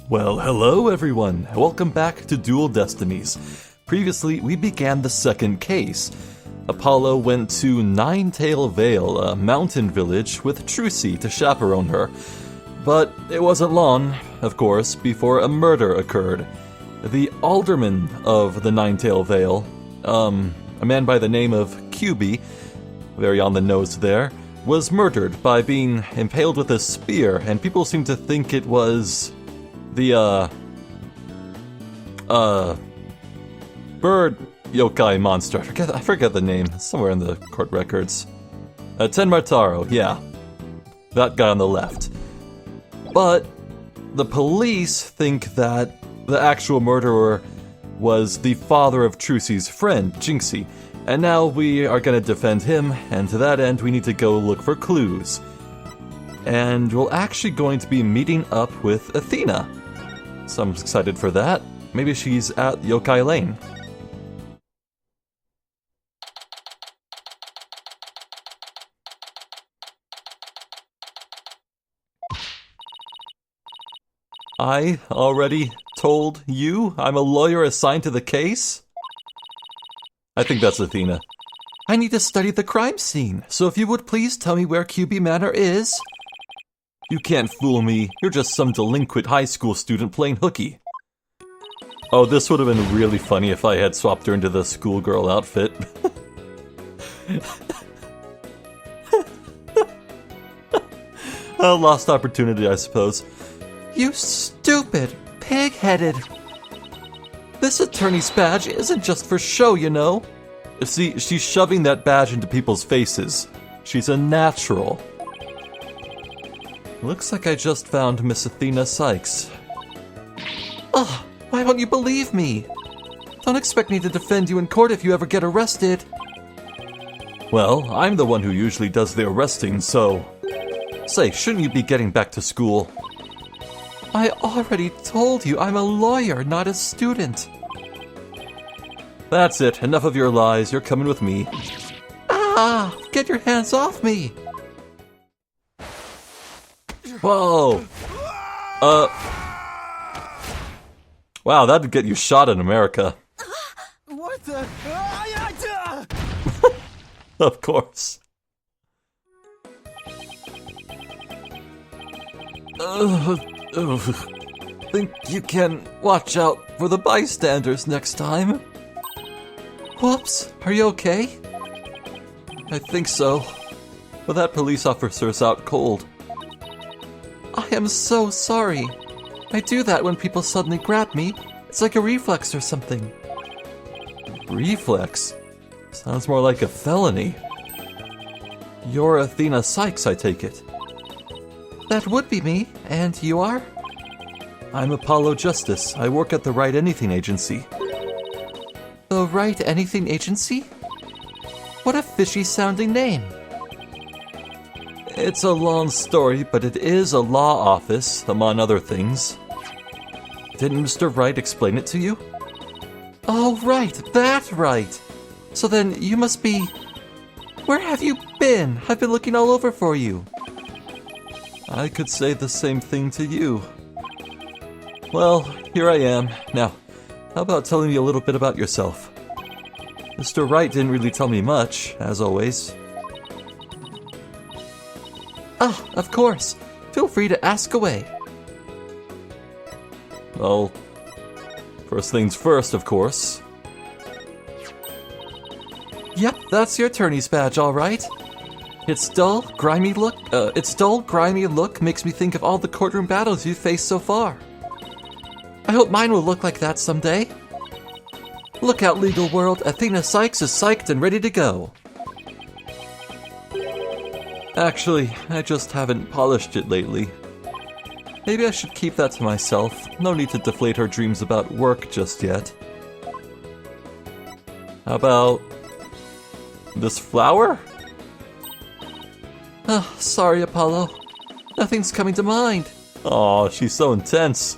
Well, hello everyone. Welcome back to Dual Destinies. Previously, we began the second case. Apollo went to Ninetail Vale, a mountain village, with Trucy to chaperone her. But it wasn't long, of course, before a murder occurred. The alderman of the Ninetail Vale, a man by the name of QB, very on the nose there, was murdered by being impaled with a spear, and people seem to think it was the, bird yokai monster. I forget the name. It's somewhere in the court records. Tenmartaro, yeah. That guy on the left. But the police think that the actual murderer was the father of Trucy's friend, Jinxie. And now we are going to defend him, and to that end we need to go look for clues. And we're actually going to be meeting up with Athena. So I'm excited for that. Maybe she's at Yokai Lane. I already told you I'm a lawyer assigned to the case? I think that's Athena. I need to study the crime scene, so if you would please tell me where QB Manor is. You can't fool me. You're just some delinquent high school student playing hooky. Oh, this would have been really funny if I had swapped her into the schoolgirl outfit. A lost opportunity, I suppose. You stupid, pig-headed. This attorney's badge isn't just for show, you know. See, she's shoving that badge into people's faces. She's a natural. Looks like I just found Miss Athena Sykes. Ugh, why won't you believe me? Don't expect me to defend you in court if you ever get arrested. Well, I'm the one who usually does the arresting, so... Say, shouldn't you be getting back to school? I already told you I'm a lawyer, not a student. That's it. Enough of your lies. You're coming with me. Ah! Get your hands off me! Whoa! Wow, that'd get you shot in America. What the? Of course. Think you can watch out for the bystanders next time? Whoops, are you okay? I think so. But that police officer's out cold. I am so sorry. I do that when people suddenly grab me. It's like a reflex or something. Reflex? Sounds more like a felony. You're Athena Sykes, I take it. That would be me, and you are? I'm Apollo Justice. I work at the Right Anything Agency. The Right Anything Agency? What a fishy-sounding name. It's a long story, but it is a law office, among other things. Didn't Mr. Wright explain it to you? Oh, right, that right. So then you must be... Where have you been? I've been looking all over for you. I could say the same thing to you. Well, here I am. Now, how about telling me a little bit about yourself? Mr. Wright didn't really tell me much, as always. Ah, of course. Feel free to ask away. Well, first things first, of course. Yep, that's your attorney's badge, all right. Its dull, grimy look makes me think of all the courtroom battles you've faced so far. I hope mine will look like that someday. Look out, legal world. Athena Sykes is psyched and ready to go. Actually, I just haven't polished it lately. Maybe I should keep that to myself. No need to deflate her dreams about work just yet. How about... this flower? Sorry, Apollo. Nothing's coming to mind. Aw, she's so intense.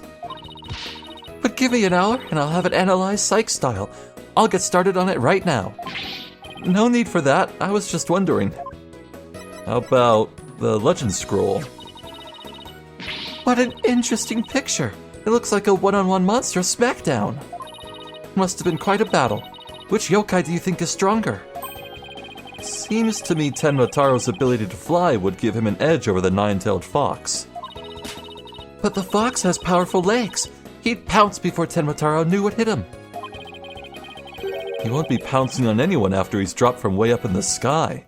But give me an hour and I'll have it analyzed psych style. I'll get started on it right now. No need for that. I was just wondering. How about the legend scroll? What an interesting picture. It looks like a one-on-one monster smackdown. Must have been quite a battle. Which yokai do you think is stronger? Seems to me Tenmataro's ability to fly would give him an edge over the nine-tailed fox. But the fox has powerful legs. He'd pounce before Tenmataro knew what hit him. He won't be pouncing on anyone after he's dropped from way up in the sky.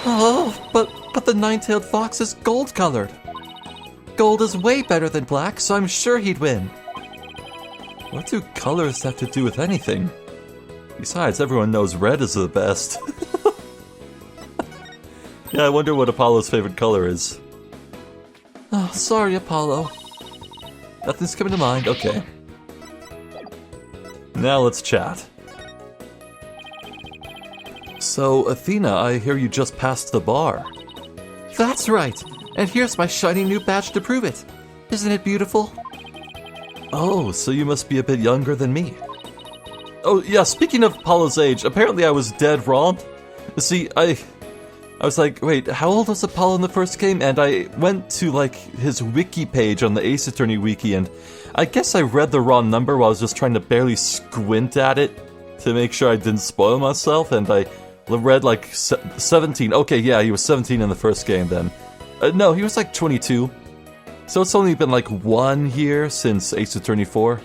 Oh, but the nine-tailed fox is gold-colored. Gold is way better than black, so I'm sure he'd win. What do colors have to do with anything? Besides, everyone knows red is the best. Yeah, I wonder what Apollo's favorite color is. Oh, sorry, Apollo. Nothing's coming to mind. Okay. Now let's chat. So, Athena, I hear you just passed the bar. That's right. And here's my shiny new badge to prove it. Isn't it beautiful? Oh, so you must be a bit younger than me. Oh, yeah, speaking of Apollo's age, apparently I was dead wrong. See, I was like, wait, how old was Apollo in the first game? And I went to, like, his wiki page on the Ace Attorney wiki, and I guess I read the wrong number while I was just trying to barely squint at it to make sure I didn't spoil myself, and I read, like, 17. Okay, yeah, he was 17 in the first game then. No, he was, like, 22. So it's only been, like, 1 year since Ace Attorney 4.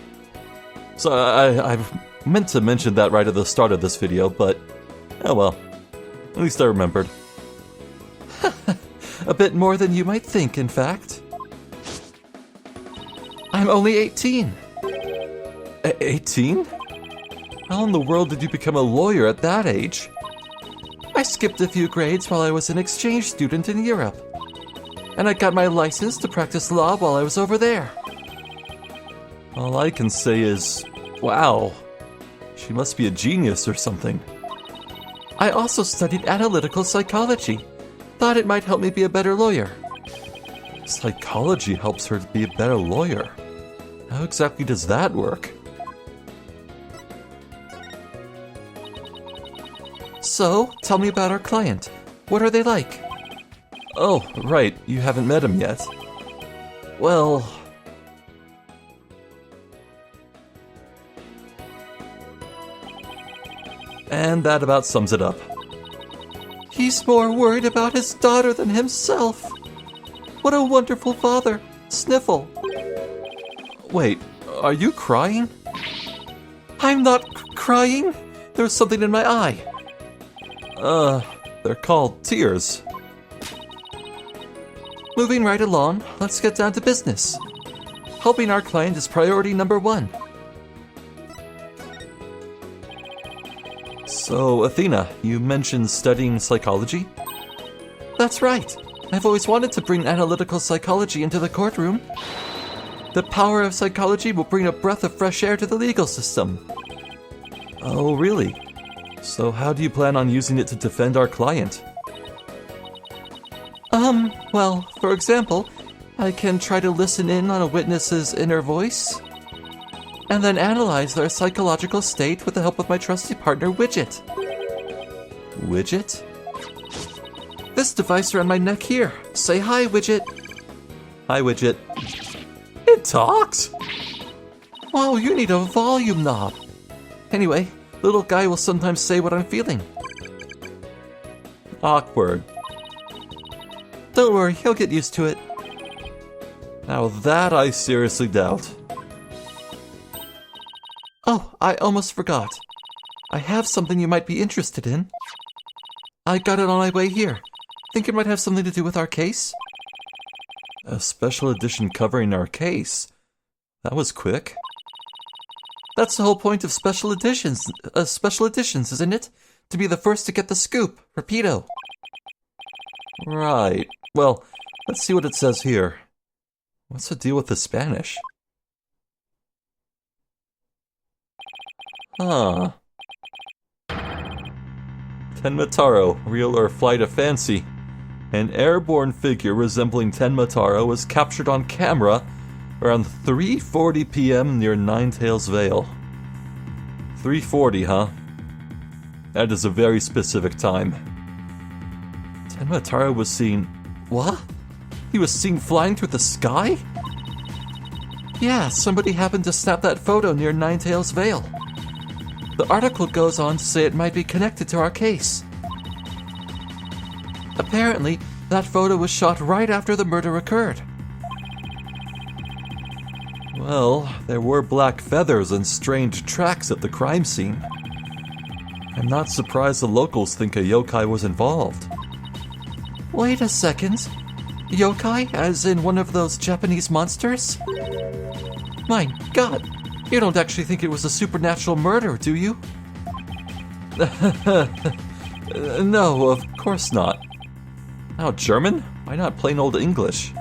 So I've meant to mention that right at the start of this video, but oh well. At least I remembered. A bit more than you might think, in fact. I'm only 18. 18? How in the world did you become a lawyer at that age? I skipped a few grades while I was an exchange student in Europe. And I got my license to practice law while I was over there. All I can say is, wow. She must be a genius or something. I also studied analytical psychology. Thought it might help me be a better lawyer. Psychology helps her to be a better lawyer. How exactly does that work? So, tell me about our client. What are they like? Oh, right, you haven't met him yet. Well... And that about sums it up. He's more worried about his daughter than himself. What a wonderful father. Sniffle. Wait, are you crying? I'm not crying. There's something in my eye. They're called tears. Moving right along, let's get down to business. Helping our client is priority number 1. So, Athena, you mentioned studying psychology? That's right. I've always wanted to bring analytical psychology into the courtroom. The power of psychology will bring a breath of fresh air to the legal system. Oh, really? So how do you plan on using it to defend our client? Well, for example, I can try to listen in on a witness's inner voice, and then analyze their psychological state with the help of my trusty partner, Widget. Widget? This device around my neck here. Say hi, Widget. Hi, Widget. It talks? Wow, you need a volume knob. Anyway, little guy will sometimes say what I'm feeling. Awkward. Don't worry, he'll get used to it. Now that I seriously doubt. Oh, I almost forgot. I have something you might be interested in. I got it on my way here. Think it might have something to do with our case? A special edition covering our case? That was quick. That's the whole point of special editions, isn't it? To be the first to get the scoop. Rapido. Right. Well, let's see what it says here. What's the deal with the Spanish? Huh. Tenmataro, real or flight of fancy. An airborne figure resembling Tenmataro was captured on camera around 3:40 p.m. near Ninetails Vale. 3:40, huh? That is a very specific time. Tenmataro was seen... What? He was seen flying through the sky? Yeah, somebody happened to snap that photo near Ninetails Vale. The article goes on to say it might be connected to our case. Apparently, that photo was shot right after the murder occurred. Well, there were black feathers and strange tracks at the crime scene. I'm not surprised the locals think a yokai was involved. Wait a second. Yokai, as in one of those Japanese monsters? My God, you don't actually think it was a supernatural murder, do you? No, of course not. Now, German? Why not plain old English?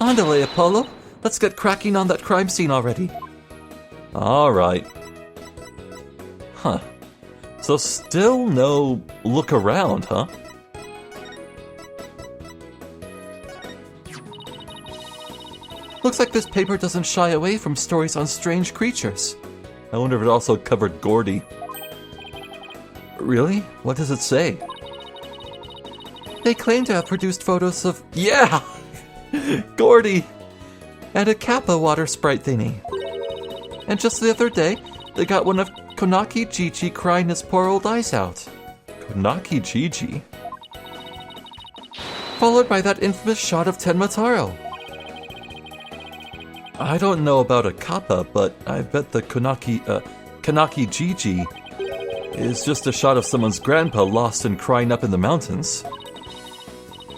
Andale, Apollo. Let's get cracking on that crime scene already. Alright. Huh. So still no look around, huh? Looks like this paper doesn't shy away from stories on strange creatures. I wonder if it also covered Gordy. Really? What does it say? They claim to have produced photos of... Yeah! Gordy! And a Kappa water sprite thingy. And just the other day, they got one of Konaki Gigi crying his poor old eyes out. Konaki Gigi? Followed by that infamous shot of Tenmataro. I don't know about a Kappa, but I bet the Konaki Gigi is just a shot of someone's grandpa lost and crying up in the mountains.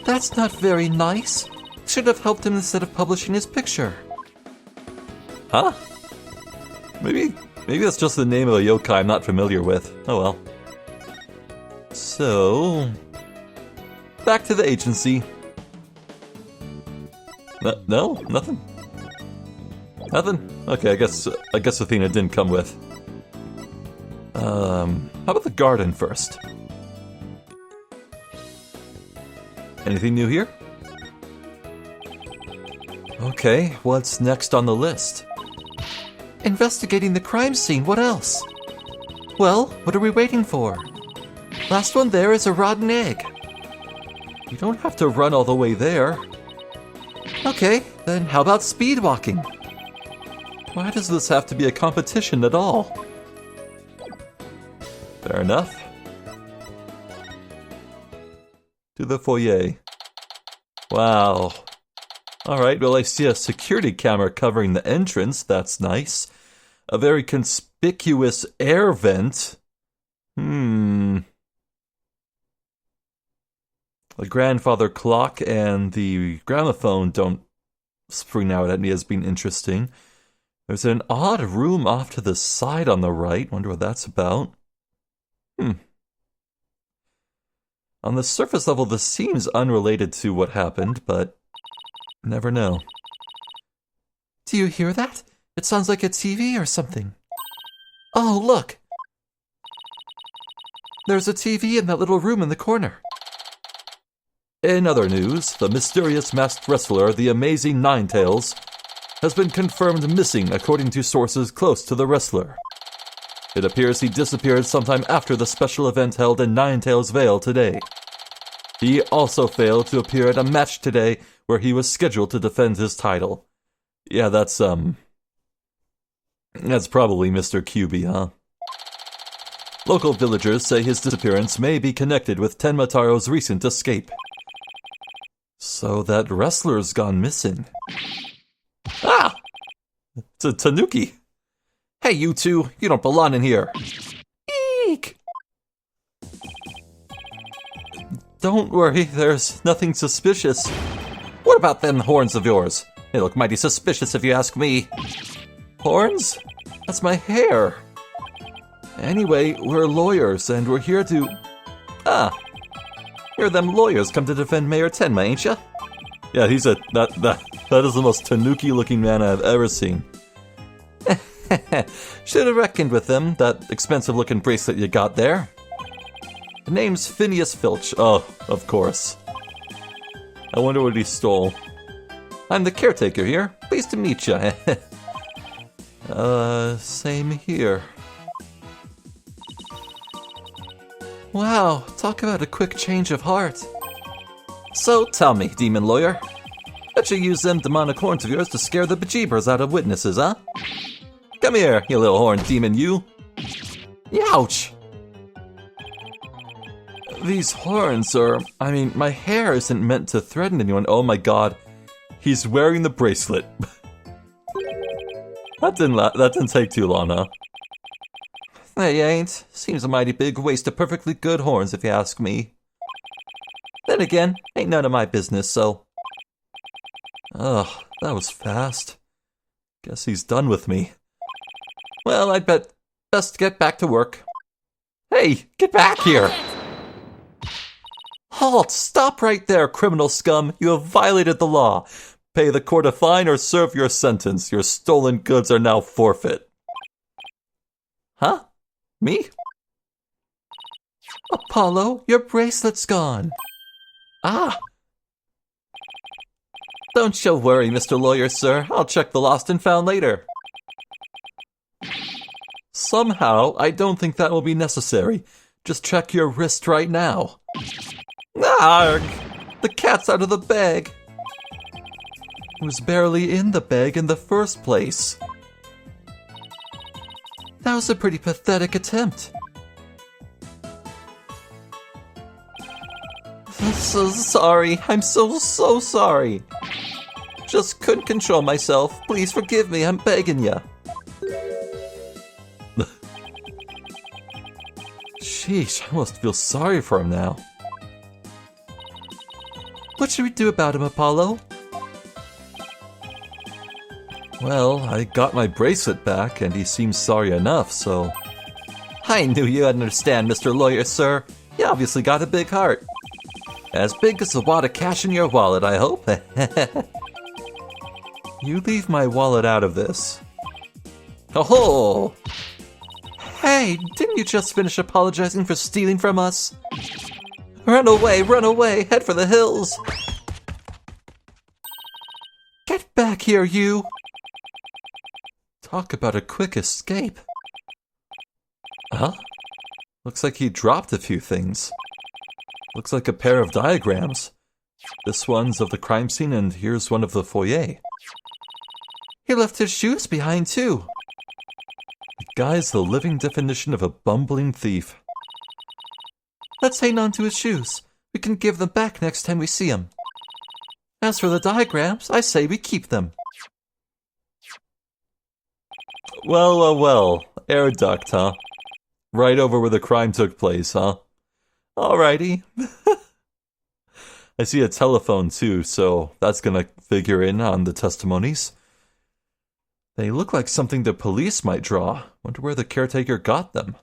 That's not very nice. Should have helped him instead of publishing his picture. Huh? Maybe that's just the name of a yokai I'm not familiar with. Oh well. So... back to the agency. No? Nothing? Nothing? Okay, I guess Athena didn't come with. How about the garden first? Anything new here? Okay, what's next on the list? Investigating the crime scene, what else? Well, what are we waiting for? Last one there is a rotten egg. You don't have to run all the way there. Okay, then how about speed walking? Why does this have to be a competition at all? Fair enough. To the foyer. Wow. Alright, well I see a security camera covering the entrance, that's nice. A very conspicuous air vent. The grandfather clock and the gramophone don't spring out at me as being interesting. There's an odd room off to the side on the right. Wonder what that's about. On the surface level, this seems unrelated to what happened, but never know. Do you hear that? It sounds like a TV or something. Oh, look! There's a TV in that little room in the corner. In other news, the mysterious masked wrestler, the amazing Ninetails, has been confirmed missing according to sources close to the wrestler. It appears he disappeared sometime after the special event held in Ninetails Vale today. He also failed to appear at a match today where he was scheduled to defend his title. Yeah, that's probably Mr. QB, huh? Local villagers say his disappearance may be connected with Tenmataro's recent escape. So that wrestler's gone missing. Ah! It's a tanuki. Hey, you two, you don't belong in here. Eek! Don't worry, there's nothing suspicious. What about them horns of yours? They look mighty suspicious if you ask me. Horns? That's my hair. Anyway, we're lawyers and we're here to... Here them lawyers come to defend Mayor Tenma, ain't ya? Yeah, he's that is the most tanuki-looking man I've ever seen. Should have reckoned with them, that expensive-looking bracelet you got there. The name's Phineas Filch. Oh, of course. I wonder what he stole. I'm the caretaker here. Pleased to meet you. Same here. Wow, talk about a quick change of heart. So tell me, demon lawyer, bet you use them demonic horns of yours to scare the bejeebers out of witnesses, huh? Come here, you little horned demon, you. Ouch! These horns are... my hair isn't meant to threaten anyone. Oh my god. He's wearing the bracelet. That didn't take too long, huh? They ain't. Seems a mighty big waste of perfectly good horns, if you ask me. Then again, ain't none of my business, so... Ugh, that was fast. Guess he's done with me. Well, I'd bet best get back to work. Hey, get back here! Halt! Stop right there, criminal scum! You have violated the law. Pay the court a fine or serve your sentence. Your stolen goods are now forfeit. Huh? Me? Apollo, your bracelet's gone. Ah! Don't you worry, Mr. Lawyer, sir. I'll check the lost and found later. Somehow, I don't think that will be necessary. Just check your wrist right now. Arg! The cat's out of the bag. It was barely in the bag in the first place. That was a pretty pathetic attempt. I'm so sorry. I'm so sorry. Just couldn't control myself. Please forgive me. I'm begging ya. Sheesh, I almost feel sorry for him now. What should we do about him, Apollo? Well, I got my bracelet back, and he seems sorry enough, so... I knew you'd understand, Mr. Lawyer, sir. You obviously got a big heart. As big as a wad of cash in your wallet, I hope. You leave my wallet out of this. Oh! Hey, didn't you just finish apologizing for stealing from us? Run away, head for the hills! Get back here, you! Talk about a quick escape. Huh? Looks like he dropped a few things. Looks like a pair of diagrams. This one's of the crime scene, and here's one of the foyer. He left his shoes behind, too. The guy's the living definition of a bumbling thief. Let's hang on to his shoes. We can give them back next time we see him. As for the diagrams, I say we keep them. Well. Air duct, huh? Right over where the crime took place, huh? Alrighty. I see a telephone too, so that's gonna figure in on the testimonies. They look like something the police might draw. Wonder where the caretaker got them.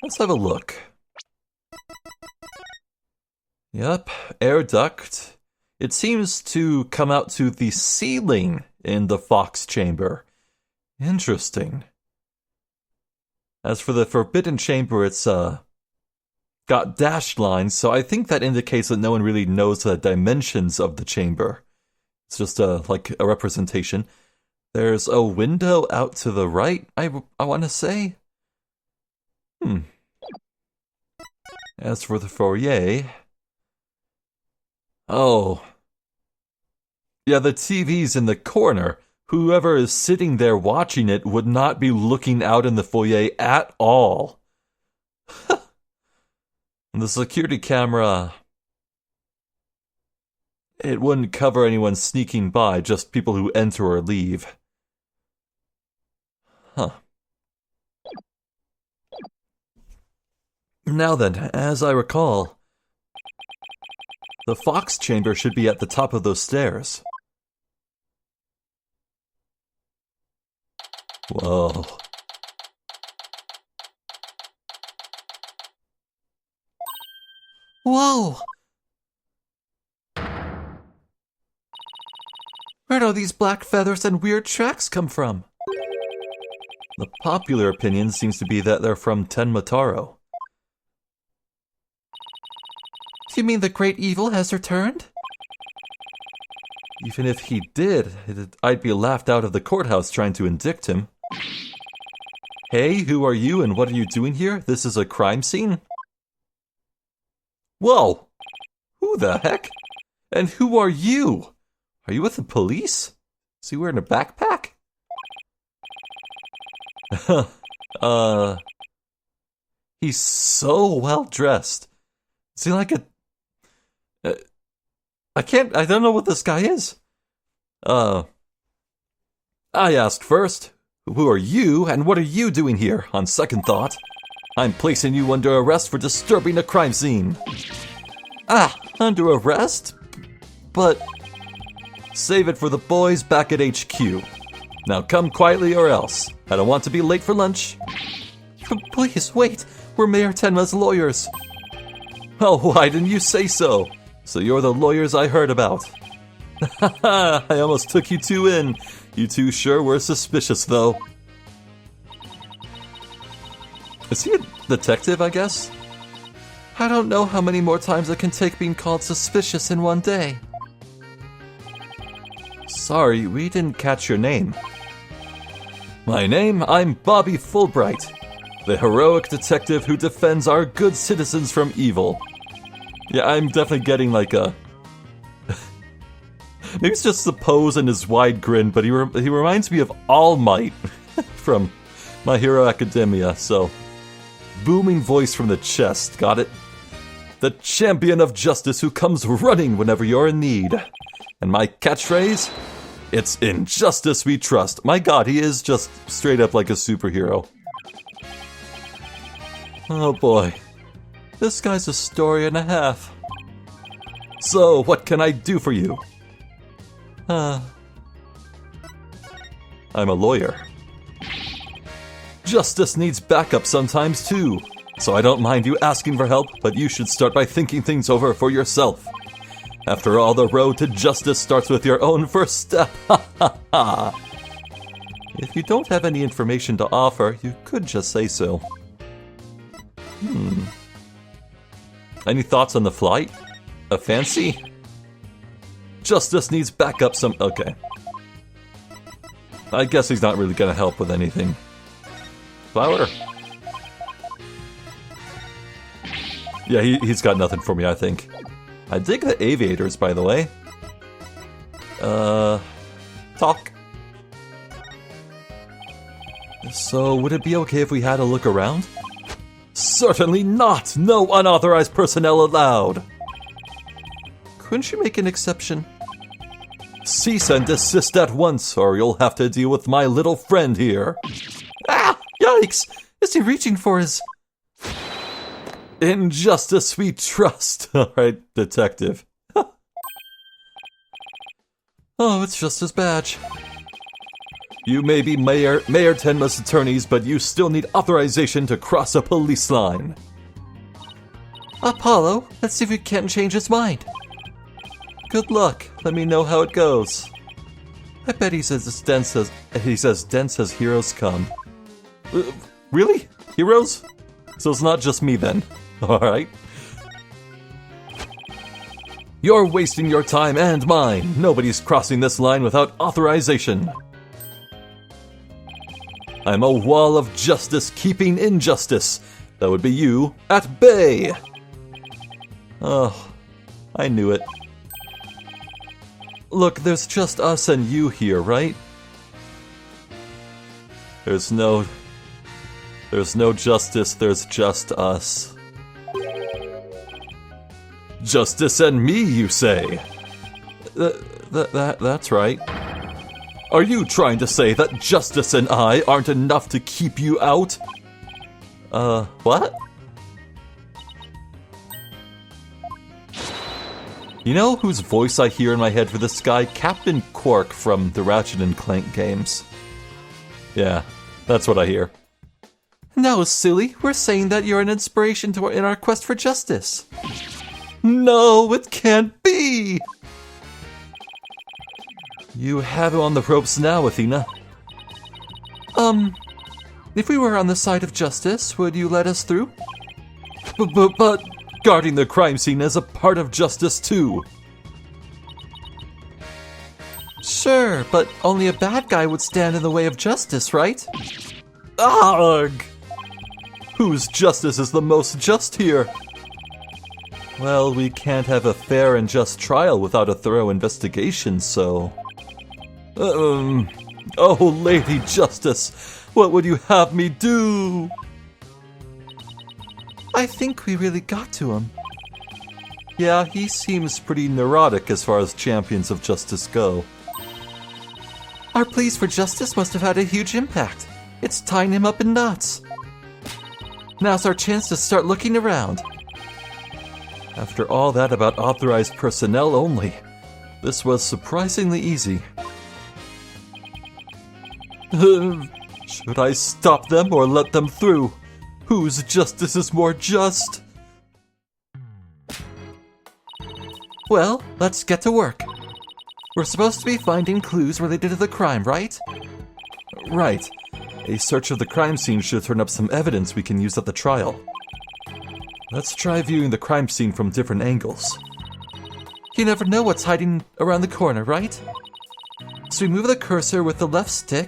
Let's have a look. Yep, air duct. It seems to come out to the ceiling in the Fox chamber. Interesting. As for the forbidden chamber, it's got dashed lines, so I think that indicates that no one really knows the dimensions of the chamber. It's just like a representation. There's a window out to the right, I want to say. As for the foyer... Oh. Yeah, the TV's in the corner. Whoever is sitting there watching it would not be looking out in the foyer at all. And the security camera... It wouldn't cover anyone sneaking by, just people who enter or leave. Huh. Now then, as I recall... The Fox chamber should be at the top of those stairs. Whoa. Whoa! Where do these black feathers and weird tracks come from? The popular opinion seems to be that they're from Tenmataro. Do you mean the great evil has returned? Even if he did, I'd be laughed out of the courthouse trying to indict him. Hey, who are you and what are you doing here? This is a crime scene? Whoa! Who the heck? And who are you? Are you with the police? Is he wearing a backpack? He's so well dressed. Is he like a... I don't know what this guy is. I asked first, who are you and what are you doing here? On second thought, I'm placing you under arrest for disturbing a crime scene. Under arrest? But... Save it for the boys back at HQ. Now come quietly or else. I don't want to be late for lunch. Please, wait. We're Mayor Tenma's lawyers. Oh, why didn't you say so? So you're the lawyers I heard about. I almost took you two in. You two sure were suspicious, though. Is he a detective, I guess? I don't know how many more times it can take being called suspicious in one day. Sorry, we didn't catch your name. My name? I'm Bobby Fulbright, the heroic detective who defends our good citizens from evil. Yeah, I'm definitely getting like a... Maybe it's just the pose and his wide grin, but he reminds me of All Might from My Hero Academia, so... Booming voice from the chest, got it? The champion of justice who comes running whenever you're in need. And my catchphrase? It's in justice we trust. My god, he is just straight up like a superhero. Oh boy. This guy's a story and a half. So, what can I do for you? I'm a lawyer. Justice needs backup sometimes too. So I don't mind you asking for help, but you should start by thinking things over for yourself. After all, the road to justice starts with your own first step. Ha ha ha. If you don't have any information to offer, you could just say so. Any thoughts on the flight? A fancy? Justice needs backup some... Okay. I guess he's not really gonna help with anything. Flower? Yeah, he's got nothing for me, I think. I dig the aviators, by the way. Talk. So, would it be okay if we had a look around? Certainly not! No unauthorized personnel allowed! Couldn't you make an exception? Cease and desist at once, or you'll have to deal with my little friend here. Ah! Yikes! Is he reaching for his... In justice we trust. Alright, detective. Oh, it's just his badge. You may be Mayor Tenma's attorneys, but you still need authorization to cross a police line. Apollo, let's see if we can't change his mind. Good luck. Let me know how it goes. I bet he says dense as heroes come. Really? Heroes? So it's not just me then. Alright. You're wasting your time and mine. Nobody's crossing this line without authorization. I'm a wall of justice keeping injustice. That would be you at bay. Oh, I knew it. Look, there's just us and you here, right? There's no justice, there's just us. Justice and me, you say? That's right. Are you trying to say that justice and I aren't enough to keep you out? What? You know whose voice I hear in my head for this guy? Captain Quark from the Ratchet and Clank games. Yeah, that's what I hear. No, silly. We're saying that you're an inspiration in our quest for justice. No, it can't be! You have him on the ropes now, Athena. If we were on the side of justice, would you let us through? But guarding the crime scene is a part of justice too. Sure, but only a bad guy would stand in the way of justice, right? Ugh! Whose justice is the most just here? Well, we can't have a fair and just trial without a thorough investigation, so... Oh, Lady Justice, what would you have me do? I think we really got to him. Yeah, he seems pretty neurotic as far as champions of justice go. Our pleas for justice must have had a huge impact. It's tying him up in knots. Now's our chance to start looking around. After all that about authorized personnel only, this was surprisingly easy. Should I stop them or let them through? Whose justice is more just? Well, let's get to work. We're supposed to be finding clues related to the crime, right? Right. A search of the crime scene should turn up some evidence we can use at the trial. Let's try viewing the crime scene from different angles. You never know what's hiding around the corner, right? So we move the cursor with the left stick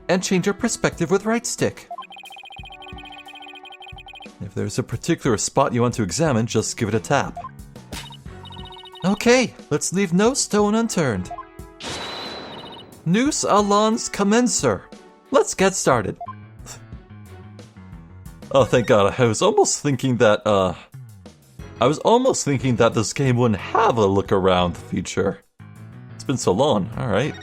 and change our perspective with right stick. If there's a particular spot you want to examine, just give it a tap. Okay, let's leave no stone unturned. Nous allons commencer. Let's get started. Oh, thank God. I was almost thinking that this game wouldn't have a look around feature. It's been so long. All right.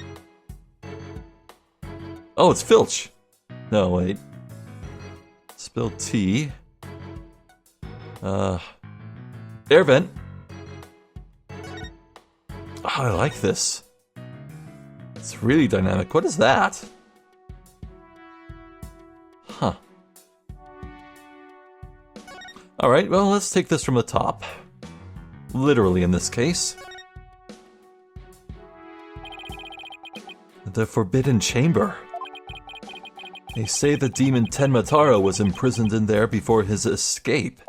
Oh, it's Filch. No, wait. Spill tea. Air vent. Oh, I like this. It's really dynamic. What is that? Huh. Alright, well, let's take this from the top. Literally in this case. The Forbidden Chamber. They say the demon Tenmataro was imprisoned in there before his escape.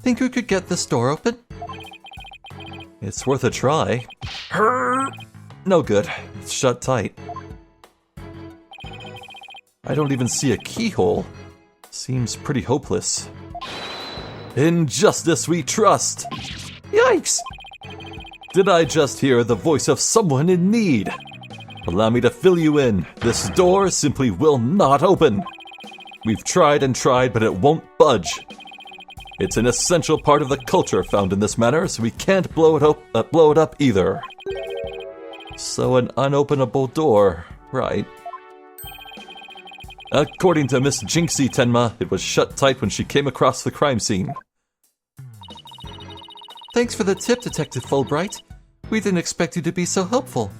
Think we could get this door open? It's worth a try. No good. It's shut tight. I don't even see a keyhole. Seems pretty hopeless. In justice we trust! Yikes! Did I just hear the voice of someone in need? Allow me to fill you in. This door simply will not open. We've tried and tried, but it won't budge. It's an essential part of the culture found in this manor, so we can't blow it up either. So an unopenable door, right. According to Miss Jinxie Tenma, it was shut tight when she came across the crime scene. Thanks for the tip, Detective Fulbright. We didn't expect you to be so helpful.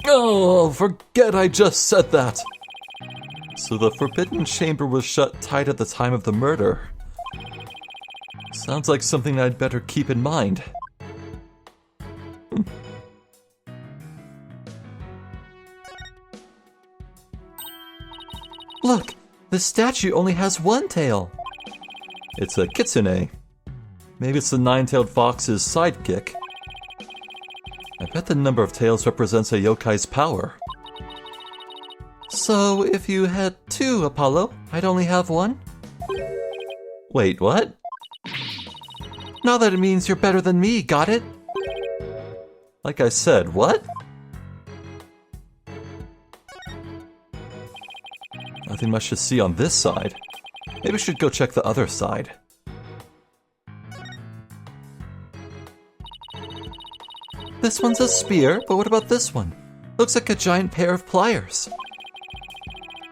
Oh, forget I just said that. So the Forbidden Chamber was shut tight at the time of the murder. Sounds like something I'd better keep in mind. Look, the statue only has one tail. It's a kitsune. Maybe it's the nine-tailed fox's sidekick. I bet the number of tails represents a yokai's power. So, if you had two, Apollo, I'd only have one? Wait, what? Now that it means you're better than me, got it? Like I said, what? Nothing much to see on this side. Maybe we should go check the other side. This one's a spear, but what about this one? Looks like a giant pair of pliers.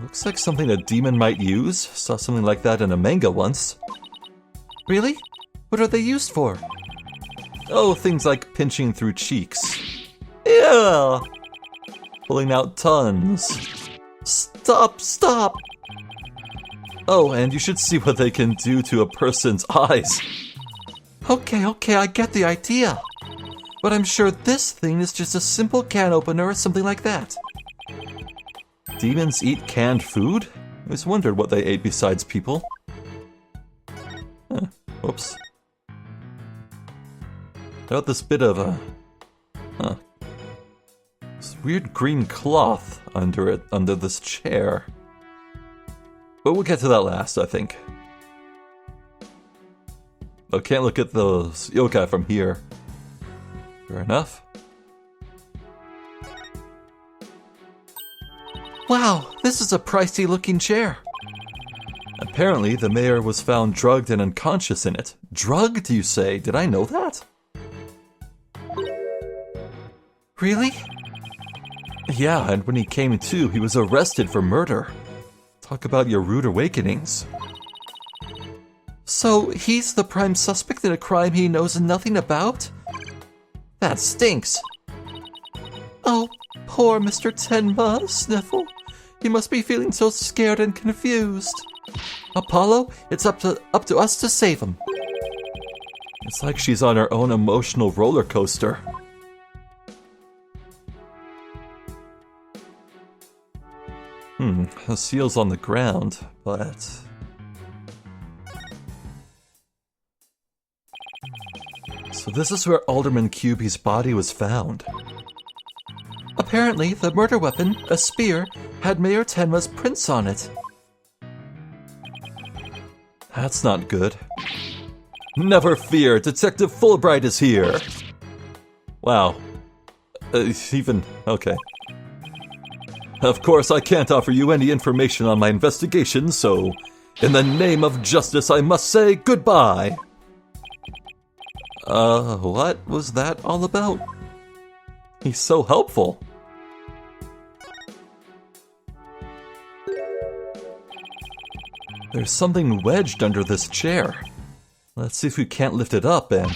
Looks like something a demon might use. Saw something like that in a manga once. Really? What are they used for? Oh, things like pinching through cheeks. Yeah! Pulling out tons. Stop, stop! Oh, and you should see what they can do to a person's eyes. Okay, I get the idea. But I'm sure this thing is just a simple can opener or something like that. Demons eat canned food? I always wondered what they ate besides people. Oops. How about this bit of This weird green cloth under it, under this chair. But we'll get to that last, I think. Oh, can't look at those yokai from here. Fair enough. Wow, this is a pricey looking chair. Apparently, the mayor was found drugged and unconscious in it. Drugged, you say? Did I know that? Really? Yeah, and when he came to, he was arrested for murder. Talk about your rude awakenings. So, he's the prime suspect in a crime he knows nothing about? That stinks. Oh, poor Mr. Tenma, Sniffle. He must be feeling so scared and confused. Apollo, it's up to us to save him. It's like she's on her own emotional roller coaster. The seal's on the ground, but... So this is where Alderman Cuby's body was found. Apparently, the murder weapon, a spear, had Mayor Tenma's prints on it. That's not good. Never fear, Detective Fulbright is here! Wow. Okay. Of course, I can't offer you any information on my investigation, so in the name of justice, I must say goodbye. What was that all about? He's so helpful. There's something wedged under this chair. Let's see if we can't lift it up and...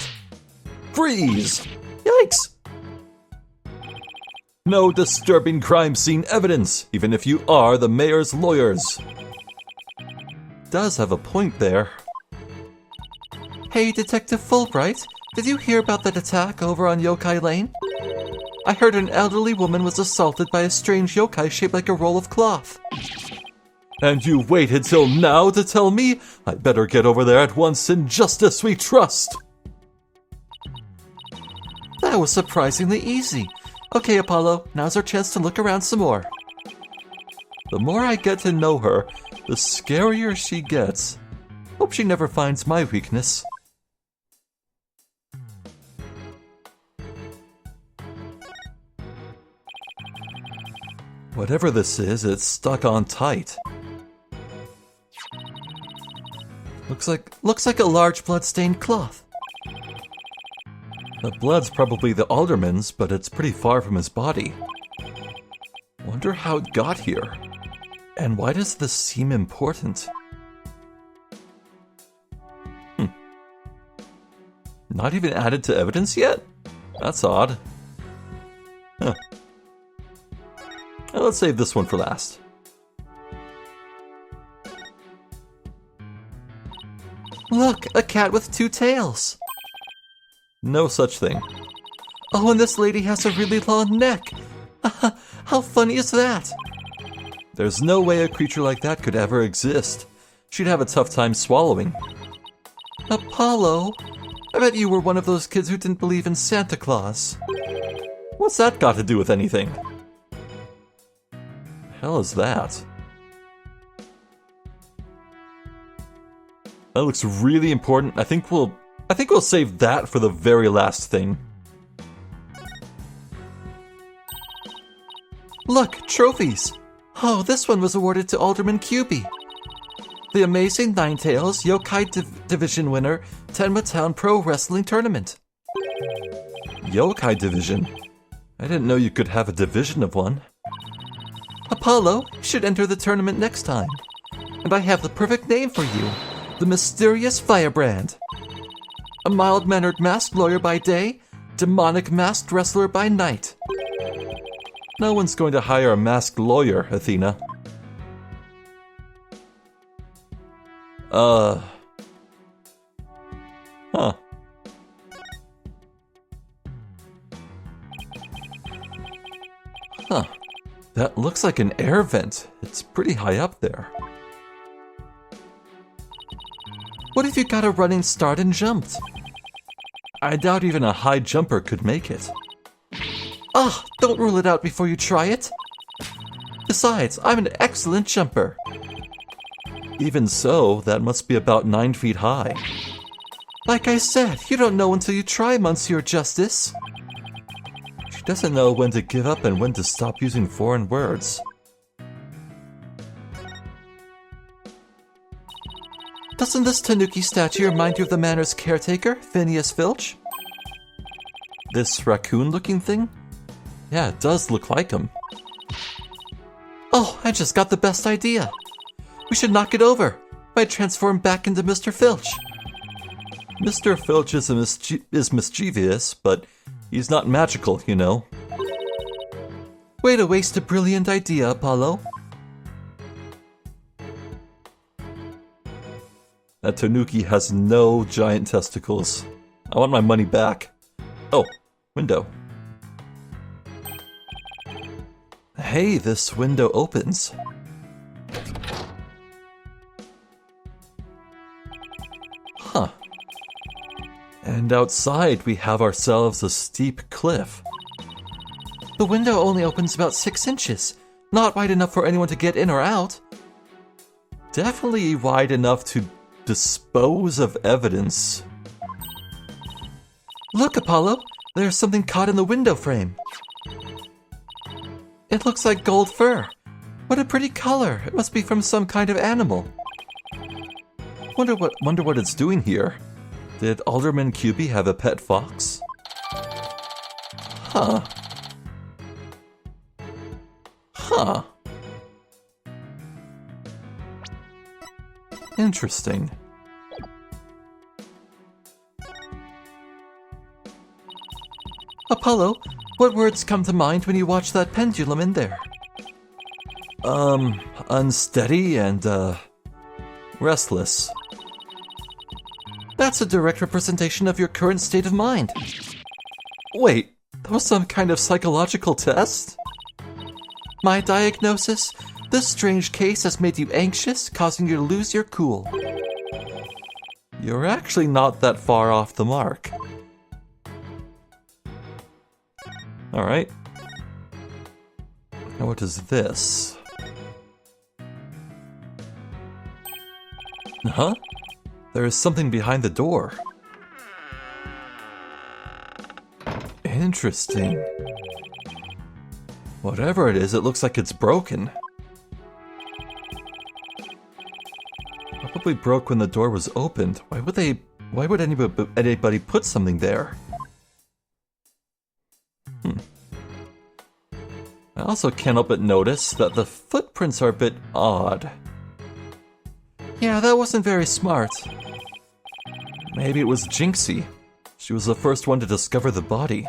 Freeze! Yikes! No disturbing crime scene evidence, even if you are the mayor's lawyers. Does have a point there. Hey, Detective Fulbright, did you hear about that attack over on Yokai Lane? I heard an elderly woman was assaulted by a strange yokai shaped like a roll of cloth. And you waited till now to tell me? I better get over there at once. In justice we trust. That was surprisingly easy. Okay, Apollo, now's our chance to look around some more. The more I get to know her, the scarier she gets. Hope she never finds my weakness. Whatever this is, it's stuck on tight. Looks like a large blood-stained cloth. The blood's probably the alderman's, but it's pretty far from his body. Wonder how it got here. And why does this seem important? Not even added to evidence yet? That's odd. Huh. Now let's save this one for last. Look, a cat with two tails. No such thing. Oh, and this lady has a really long neck. How funny is that? There's no way a creature like that could ever exist. She'd have a tough time swallowing. Apollo? I bet you were one of those kids who didn't believe in Santa Claus. What's that got to do with anything? The hell is that? That looks really important. I think we'll save that for the very last thing. Look, trophies! Oh, this one was awarded to Alderman Cuby. The Amazing Ninetales Yokai Division winner, Tenma Town Pro Wrestling Tournament. Yokai Division? I didn't know you could have a division of one. Apollo, you should enter the tournament next time. And I have the perfect name for you. The Mysterious Firebrand. A mild-mannered masked lawyer by day, demonic masked wrestler by night. No one's going to hire a masked lawyer, Athena. Huh. Huh. That looks like an air vent. It's pretty high up there. What if you got a running start and jumped? I doubt even a high jumper could make it. Ah, don't rule it out before you try it. Besides, I'm an excellent jumper. Even so, that must be about 9 feet high. Like I said, you don't know until you try, Monsieur Justice. She doesn't know when to give up and when to stop using foreign words. Doesn't this Tanuki statue remind you of the Manor's caretaker, Phineas Filch? This raccoon-looking thing? Yeah, it does look like him. Oh, I just got the best idea. We should knock it over. Might transform back into Mr. Filch. Mr. Filch is mischievous, but he's not magical, you know. Way to waste a brilliant idea, Apollo. That Tanuki has no giant testicles. I want my money back. Oh, window. Hey, this window opens. Huh. And outside we have ourselves a steep cliff. The window only opens about 6 inches. Not wide enough for anyone to get in or out. Definitely wide enough to dispose of evidence. Look, Apollo! There's something caught in the window frame. It looks like gold fur. What a pretty color. It must be from some kind of animal. Wonder what it's doing here. Did Alderman Cubey have a pet fox? Huh. Huh. Interesting. Apollo, what words come to mind when you watch that pendulum in there? Unsteady and, restless. That's a direct representation of your current state of mind. Wait, that was some kind of psychological test? My diagnosis? This strange case has made you anxious, causing you to lose your cool. You're actually not that far off the mark. Alright. Now what is this? Huh? There is something behind the door. Interesting. Whatever it is, it looks like it's broken. Probably broke when the door was opened. Why would anybody put something there? I also can't help but notice that the footprints are a bit odd. Yeah, that wasn't very smart. Maybe it was Jinxie. She was the first one to discover the body.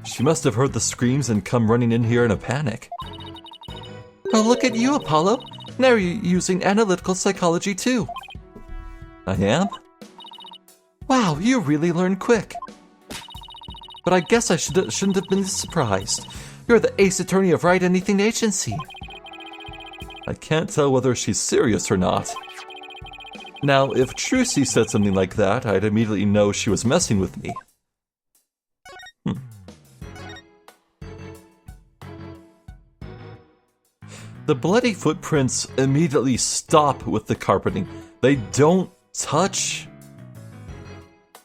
She must have heard the screams and come running in here in a panic. Oh, look at you, Apollo. Now you're using analytical psychology too. I am? Wow, you really learn quick. But I guess I shouldn't have been surprised. You're the ace attorney of Right Anything Agency. I can't tell whether she's serious or not. Now, if Trucy said something like that, I'd immediately know she was messing with me. The bloody footprints immediately stop with the carpeting. They don't touch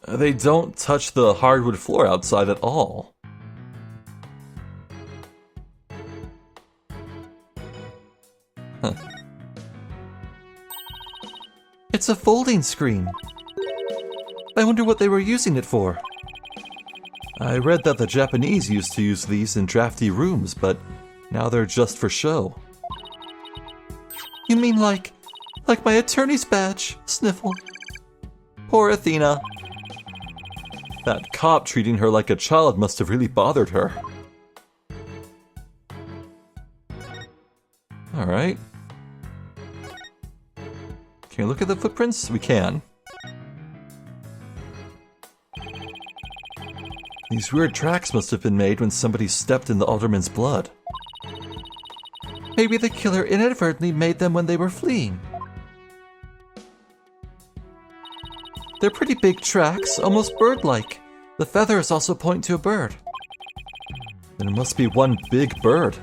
the hardwood floor outside at all. Huh. It's a folding screen. I wonder what they were using it for. I read that the Japanese used to use these in drafty rooms, but now they're just for show. You mean like my attorney's badge? Sniffle. Poor Athena. That cop treating her like a child must have really bothered her. Alright. Can we look at the footprints? We can. These weird tracks must have been made when somebody stepped in the alderman's blood. Maybe the killer inadvertently made them when they were fleeing. They're pretty big tracks, almost bird-like. The feathers also point to a bird. Then it must be one big bird,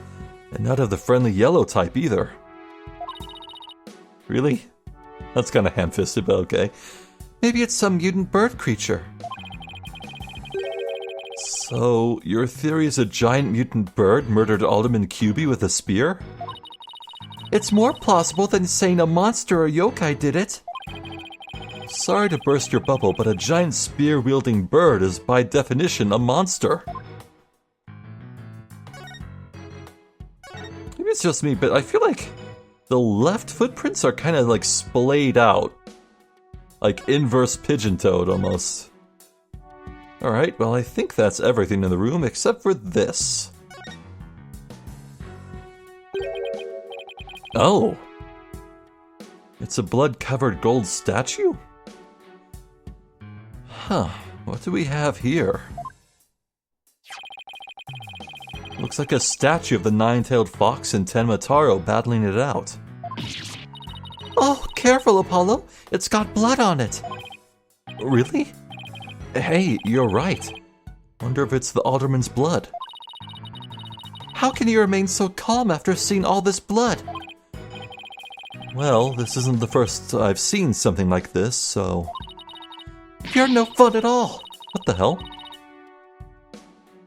and not of the friendly yellow type either. Really? That's kind of ham-fisted, but okay. Maybe it's some mutant bird creature. So, your theory is a giant mutant bird murdered Alderman Cubey with a spear? It's more plausible than saying a monster or yokai did it. Sorry to burst your bubble, but a giant spear-wielding bird is by definition a monster. Maybe it's just me, but I feel like the left footprints are kind of like splayed out. Like inverse pigeon-toed almost. Alright, well I think that's everything in the room except for this. Oh! It's a blood-covered gold statue? Huh, what do we have here? Looks like a statue of the nine-tailed fox and Tenmataro battling it out. Oh, careful, Apollo! It's got blood on it! Really? Hey, you're right. Wonder if it's the Alderman's blood. How can you remain so calm after seeing all this blood? Well, this isn't the first I've seen something like this, so... You're no fun at all! What the hell?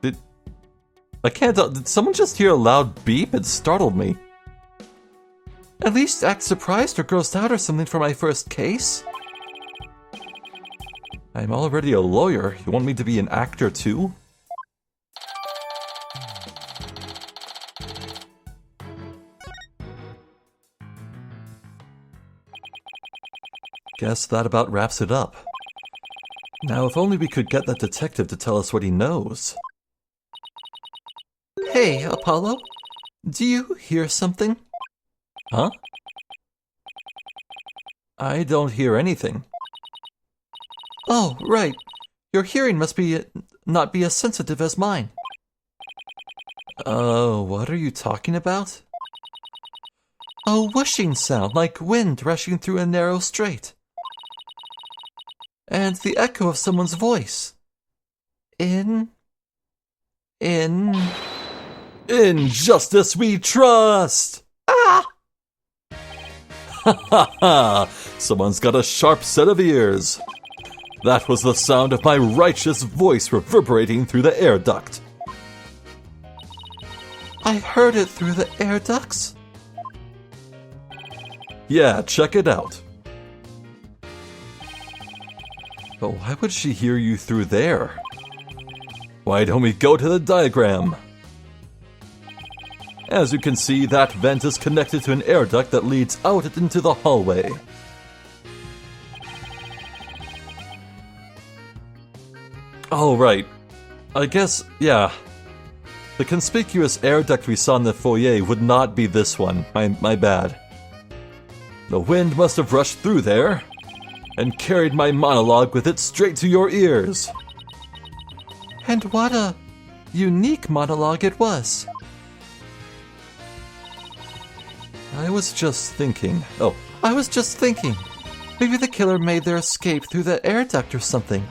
Did someone just hear a loud beep? It startled me. At least act surprised or grossed out or something for my first case. I'm already a lawyer. You want me to be an actor too? Guess that about wraps it up. Now, if only we could get that detective to tell us what he knows. Hey, Apollo. Do you hear something? Huh? I don't hear anything. Oh, right. Your hearing must not be as sensitive as mine. What are you talking about? A whooshing sound, like wind rushing through a narrow strait. And the echo of someone's voice. In justice we trust! Ah! Ha ha ha! Someone's got a sharp set of ears. That was the sound of my righteous voice reverberating through the air duct. I heard it through the air ducts? Yeah, check it out. But why would she hear you through there? Why don't we go to the diagram? As you can see, that vent is connected to an air duct that leads out into the hallway. Oh, right. I guess, yeah. The conspicuous air duct we saw in the foyer would not be this one. My bad. The wind must have rushed through there and carried my monologue with it straight to your ears. And what a unique monologue it was. I was just thinking. Maybe the killer made their escape through the air duct or something.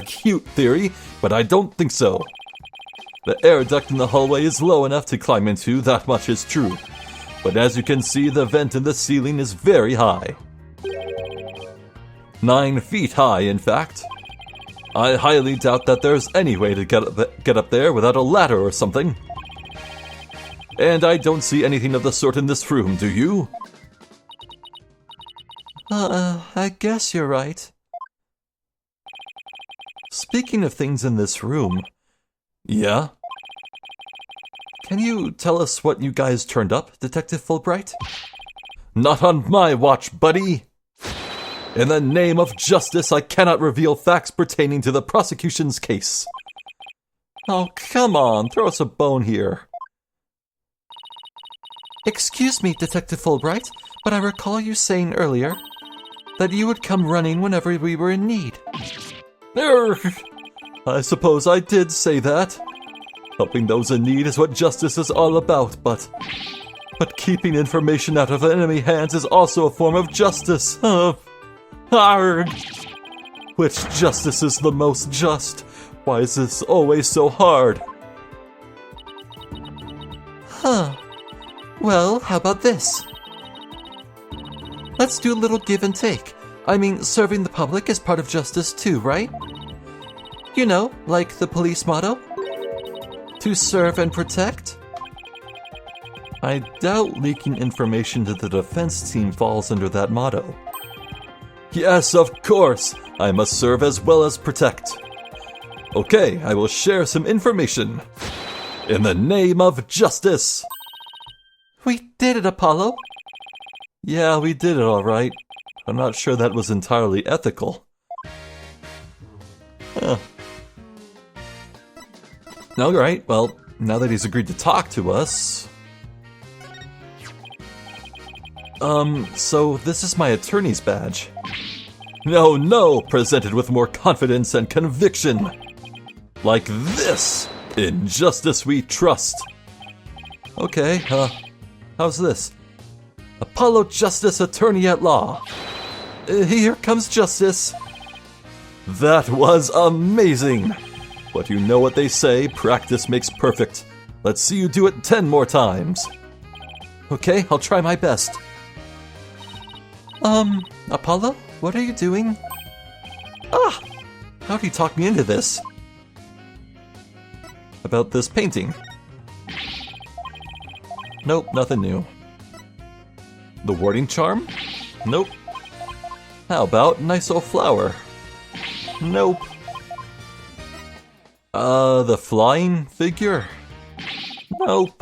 Cute theory, but I don't think so. The air duct in the hallway is low enough to climb into, that much is true. But as you can see, the vent in the ceiling is very high. 9 feet high, in fact. I highly doubt that there's any way to get up there without a ladder or something. And I don't see anything of the sort in this room, do you? I guess you're right. Speaking of things in this room... Yeah? Can you tell us what you guys turned up, Detective Fulbright? Not on my watch, buddy! In the name of justice, I cannot reveal facts pertaining to the prosecution's case. Oh, come on, throw us a bone here. Excuse me, Detective Fulbright, but I recall you saying earlier that you would come running whenever we were in need. I suppose I did say that. Helping those in need is what justice is all about, but keeping information out of enemy hands is also a form of justice. Arrgh. Which justice is the most just? Why is this always so hard? Huh. Well, how about this? Let's do a little give and take. I mean, serving the public is part of justice too, right? You know, like the police motto? To serve and protect? I doubt leaking information to the defense team falls under that motto. Yes, of course! I must serve as well as protect. Okay, I will share some information. In the name of justice! We did it, Apollo! Yeah, we did it alright. I'm not sure that was entirely ethical. Huh. Alright, well, now that he's agreed to talk to us... So this is my attorney's badge. No, presented with more confidence and conviction. Like this! In justice we trust. Okay, how's this? Apollo Justice Attorney at Law. Here comes justice. That was amazing! But you know what they say, practice makes perfect. Let's see you do it 10 more times. Okay, I'll try my best. Apollo? What are you doing? How'd he talk me into this? About this painting? Nope, nothing new. The warding charm? Nope. How about nice old flower? Nope. The flying figure? Nope.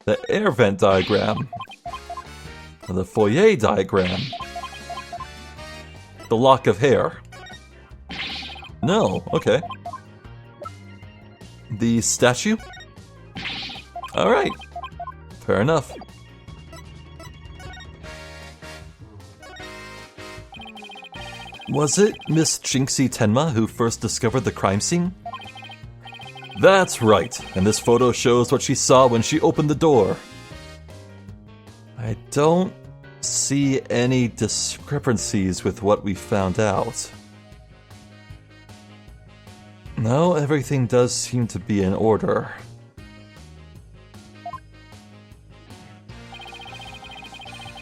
The air vent diagram? The foyer diagram? The lock of hair? No, okay. The statue? Alright. Fair enough. Was it Miss Jinxie Tenma who first discovered the crime scene? That's right, and this photo shows what she saw when she opened the door. I don't see any discrepancies with what we found out. No, everything does seem to be in order.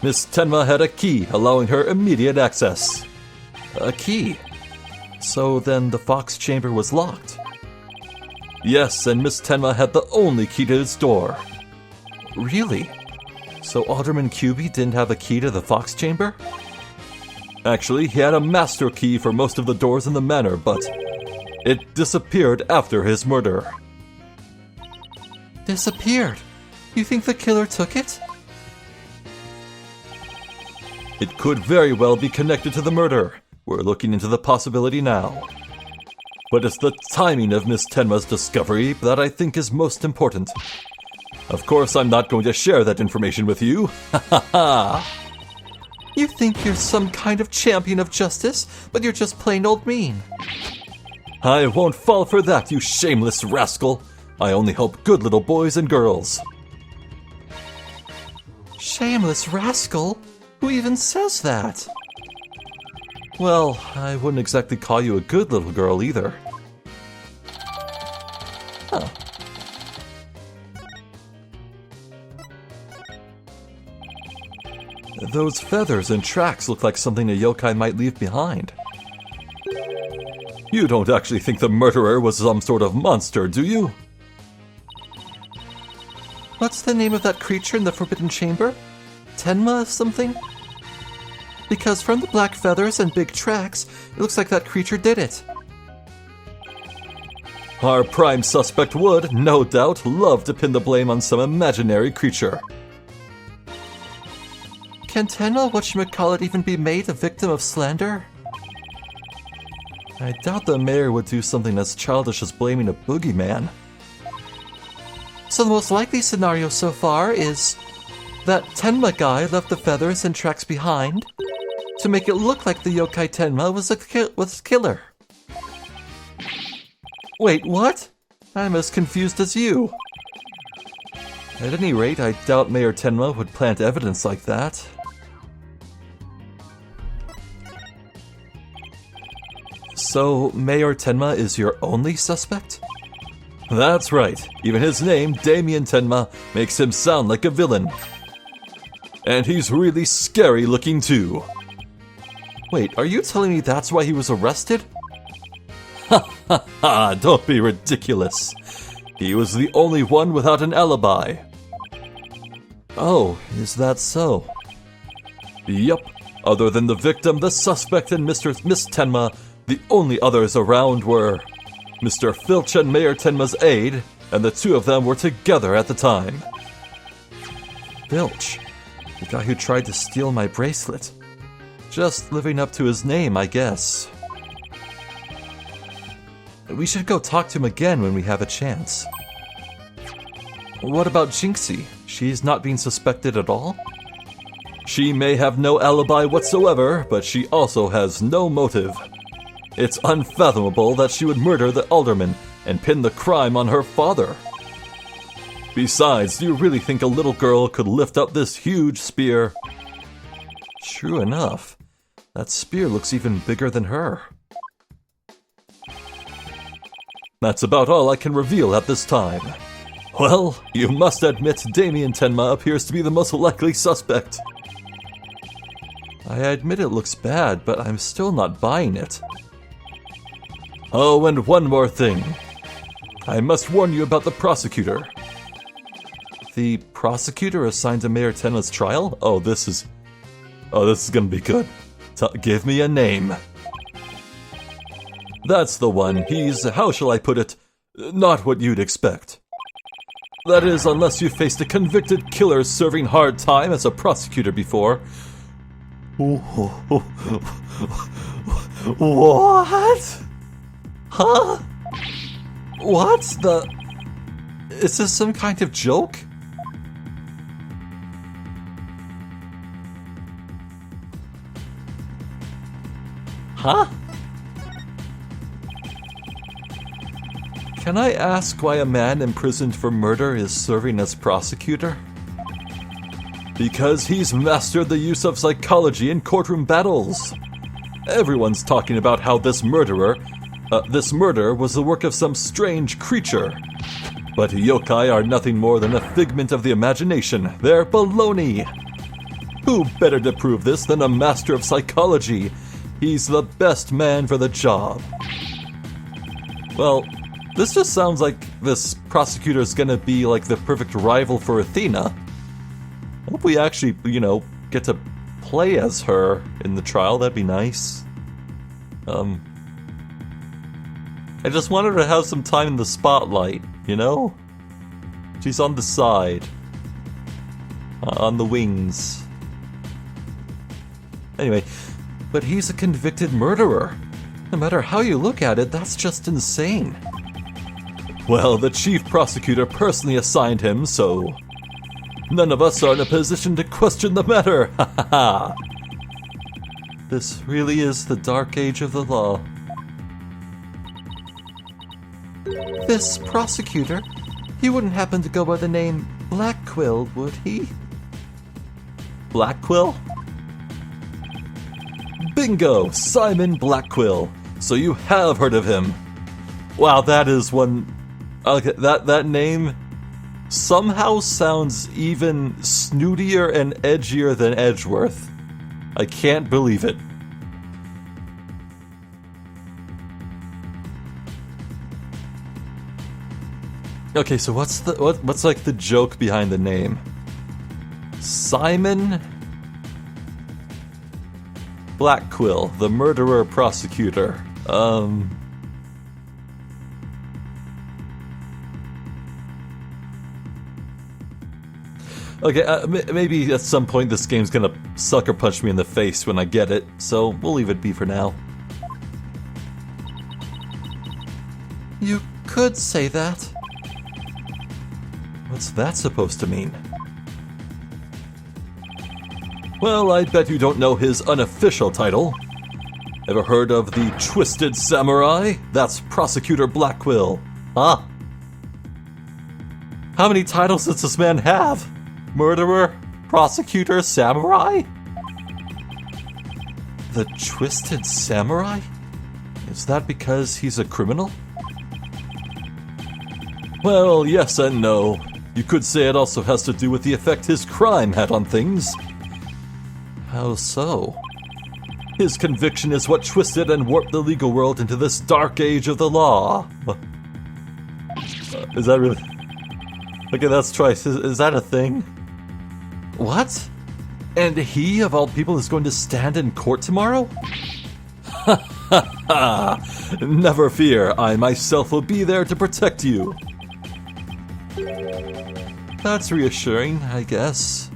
Miss Tenma had a key, allowing her immediate access. A key? So then the Fox chamber was locked? Yes, and Miss Tenma had the only key to its door. Really? So Alderman Cubey didn't have a key to the Fox chamber? Actually, he had a master key for most of the doors in the manor, but it disappeared after his murder. Disappeared? You think the killer took it? It could very well be connected to the murder. We're looking into the possibility now. But it's the timing of Miss Tenma's discovery that I think is most important. Of course, I'm not going to share that information with you. Ha ha ha! You think you're some kind of champion of justice, but you're just plain old mean. I won't fall for that, you shameless rascal. I only help good little boys and girls. Shameless rascal? Who even says that? Well, I wouldn't exactly call you a good little girl either. Huh. Those feathers and tracks look like something a yokai might leave behind. You don't actually think the murderer was some sort of monster, do you? What's the name of that creature in the Forbidden Chamber? Tenma something? Because from the black feathers and big tracks, it looks like that creature did it. Our prime suspect would, no doubt, love to pin the blame on some imaginary creature. Can Tenma whatchamacallit even be made a victim of slander? I doubt the mayor would do something as childish as blaming a boogeyman. So the most likely scenario so far is that Tenma guy left the feathers and tracks behind to make it look like the yokai Tenma was killer. Wait, what? I'm as confused as you. At any rate, I doubt Mayor Tenma would plant evidence like that. So, Mayor Tenma is your only suspect? That's right. Even his name, Damien Tenma, makes him sound like a villain. And he's really scary looking too. Wait, are you telling me that's why he was arrested? Ha, don't be ridiculous. He was the only one without an alibi. Oh, is that so? Yep. Other than the victim, the suspect, and Miss Tenma, the only others around were Mr. Filch and Mayor Tenma's aide, and the two of them were together at the time. Filch? The guy who tried to steal my bracelet. Just living up to his name, I guess. We should go talk to him again when we have a chance. What about Jinxie? She's not being suspected at all? She may have no alibi whatsoever, but she also has no motive. It's unfathomable that she would murder the alderman and pin the crime on her father. Besides, do you really think a little girl could lift up this huge spear? True enough. That spear looks even bigger than her. That's about all I can reveal at this time. Well, you must admit Damien Tenma appears to be the most likely suspect. I admit it looks bad, but I'm still not buying it. Oh, and one more thing. I must warn you about the prosecutor. The prosecutor assigned to Mayor Tenma's trial? Oh, this is gonna be good. Give me a name. That's the one. He's, how shall I put it, not what you'd expect. That is, unless you faced a convicted killer serving hard time as a prosecutor before. What? Huh? What the... Is this some kind of joke? Huh? Can I ask why a man imprisoned for murder is serving as prosecutor? Because he's mastered the use of psychology in courtroom battles. Everyone's talking about how this murder was the work of some strange creature. But yokai are nothing more than a figment of the imagination. They're baloney. Who better to prove this than a master of psychology? He's the best man for the job. Well, this just sounds like this prosecutor's gonna be like the perfect rival for Athena. I hope we actually, get to play as her in the trial. That'd be nice. I just want her to have some time in the spotlight, She's on the side. On the wings. Anyway, but he's a convicted murderer. No matter how you look at it, that's just insane. Well, the chief prosecutor personally assigned him, so none of us are in a position to question the matter. Ha ha ha. This really is the dark age of the law. This prosecutor, he wouldn't happen to go by the name Blackquill, would he? Blackquill? Bingo! Simon Blackquill. So you have heard of him. Wow, that is one... Okay, that name somehow sounds even snootier and edgier than Edgeworth. I can't believe it. Okay, so what's like the joke behind the name? Simon Blackquill, the murderer prosecutor. Okay, maybe at some point this game's gonna sucker punch me in the face when I get it, so we'll leave it be for now. You could say that. What's that supposed to mean? Well, I bet you don't know his unofficial title. Ever heard of the Twisted Samurai? That's Prosecutor Blackquill. Huh? How many titles does this man have? Murderer? Prosecutor? Samurai? The Twisted Samurai? Is that because he's a criminal? Well, yes and no. You could say it also has to do with the effect his crime had on things. How so? His conviction is what twisted and warped the legal world into this dark age of the law. Is that really... Okay, that's twice. Is that a thing? What? And he, of all people, is going to stand in court tomorrow? Ha ha ha! Never fear, I myself will be there to protect you. That's reassuring, I guess.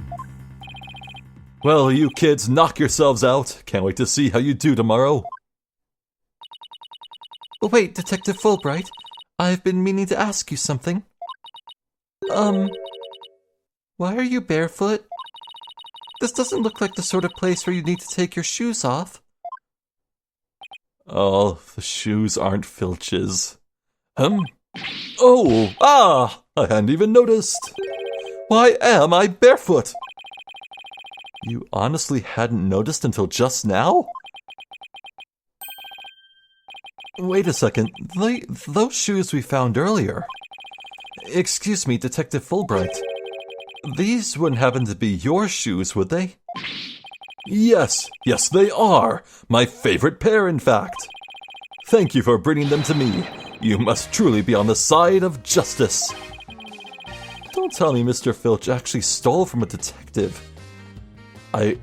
Well, you kids, knock yourselves out. Can't wait to see how you do tomorrow. Wait, Detective Fulbright. I've been meaning to ask you something. Why are you barefoot? This doesn't look like the sort of place where you need to take your shoes off. Oh, the shoes aren't Filch's. Oh, ah! I hadn't even noticed. Why am I barefoot? You honestly hadn't noticed until just now? Wait a second, those shoes we found earlier. Excuse me, Detective Fulbright. These wouldn't happen to be your shoes, would they? Yes, they are. My favorite pair, in fact. Thank you for bringing them to me. You must truly be on the side of justice. Don't tell me Mr. Filch actually stole from a detective. I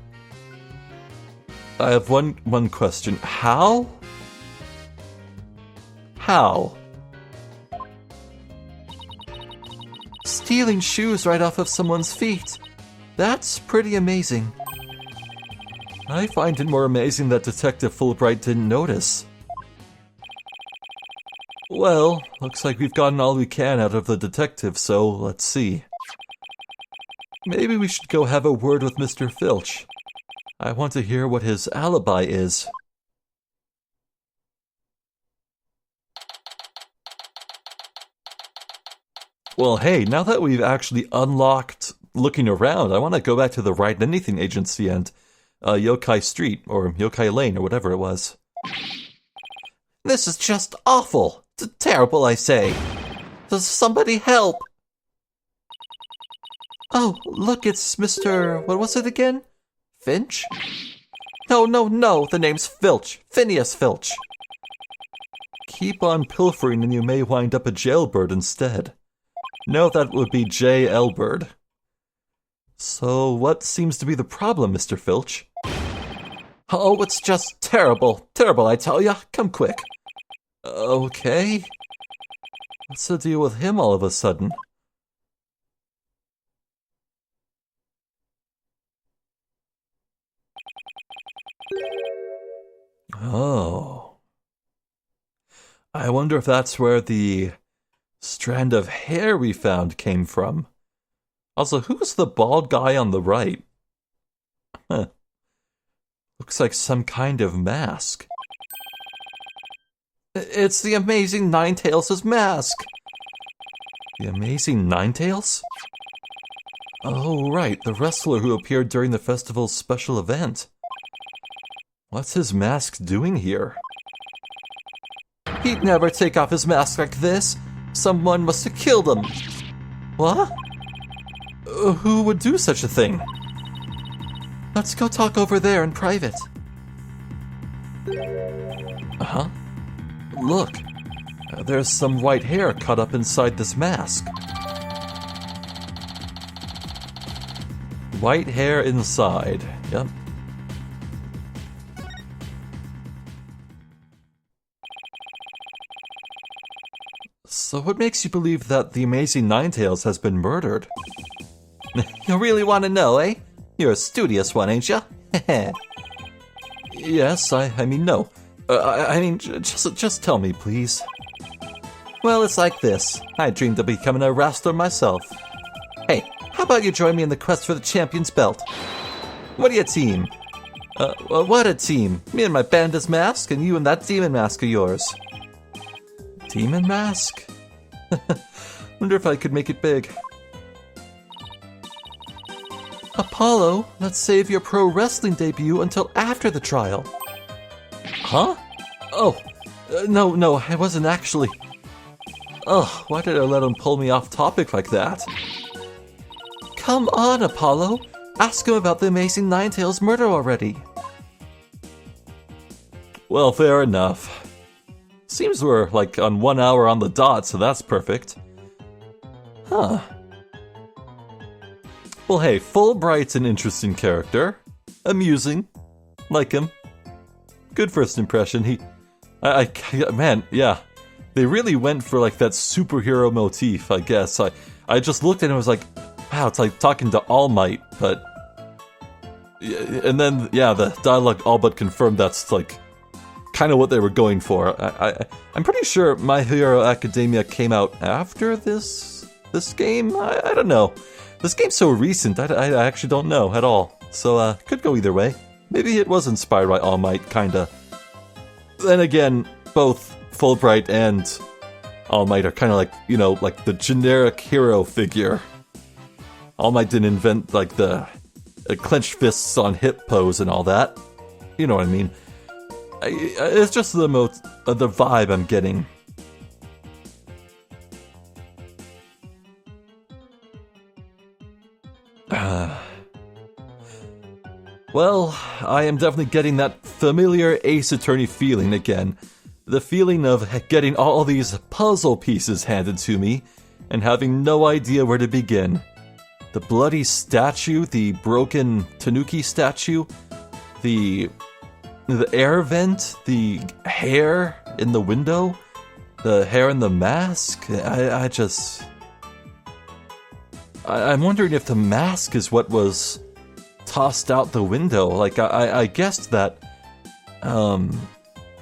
have one question. How? How? Stealing shoes right off of someone's feet. That's pretty amazing. I find it more amazing that Detective Fulbright didn't notice. Well, looks like we've gotten all we can out of the detective, so let's see. Maybe we should go have a word with Mr. Filch. I want to hear what his alibi is. Well, hey, now that we've actually unlocked looking around, I want to go back to the Right Anything Agency and Yokai Street, or Yokai Lane, or whatever it was. This is just awful. It's terrible, I say. Does somebody help? Oh, look, it's Mr. What was it again? Finch? No, the name's Filch. Phineas Filch. Keep on pilfering and you may wind up a jailbird instead. No, that would be J. Elbird. So, what seems to be the problem, Mr. Filch? Oh, it's just terrible. Terrible, I tell ya. Come quick. Okay. What's the deal with him all of a sudden? Oh. I wonder if that's where the strand of hair we found came from. Also, who's the bald guy on the right? Huh. Looks like some kind of mask. It's the Amazing Ninetales' mask. The Amazing Ninetales? Oh, right, the wrestler who appeared during the festival's special event. What's his mask doing here? He'd never take off his mask like this. Someone must have killed him. What? Who would do such a thing? Let's go talk over there in private. Uh-huh. Look, there's some white hair caught up inside this mask. White hair inside, yep. So what makes you believe that the Amazing Ninetales has been murdered? You really want to know, eh? You're a studious one, ain't ya? Yes, I mean, no. I mean, just tell me, please. Well, it's like this. I dreamed of becoming a wrestler myself. Hey, how about you join me in the quest for the champion's belt? What are you, team? What a team. Me and my band's mask, and you and that demon mask of yours. Demon mask? Wonder if I could make it big. Apollo, let's save your pro wrestling debut until after the trial. Huh? Oh, No, I wasn't actually. Ugh, why did I let him pull me off topic like that? Come on, Apollo. Ask him about the amazing Ninetales murder already. Well, fair enough. Seems we're like on 1 hour on the dot, so that's perfect. Huh. Well, hey, Fulbright's an interesting character. Amusing. Like him. Good first impression. Man, yeah. They really went for like that superhero motif, I guess. I just looked at it and was like, wow, it's like talking to All Might, but... And then, yeah, the dialogue all but confirmed that's like kind of what they were going for. I'm pretty sure My Hero Academia came out after this game? I don't know. This game's so recent, I actually don't know at all. So, could go either way. Maybe it was inspired by All Might, kinda. Then again, both Fulbright and All Might are kind of like, you know, like the generic hero figure. All Might didn't invent, like, the clenched fists on hip pose and all that. You know what I mean. It's just the vibe I'm getting. Well, I am definitely getting that familiar Ace Attorney feeling again. The feeling of getting all these puzzle pieces handed to me and having no idea where to begin. The bloody statue, the broken Tanuki statue, the air vent, the hair in the window, the hair in the mask. I'm wondering if the mask is what was tossed out the window. Like, I guessed that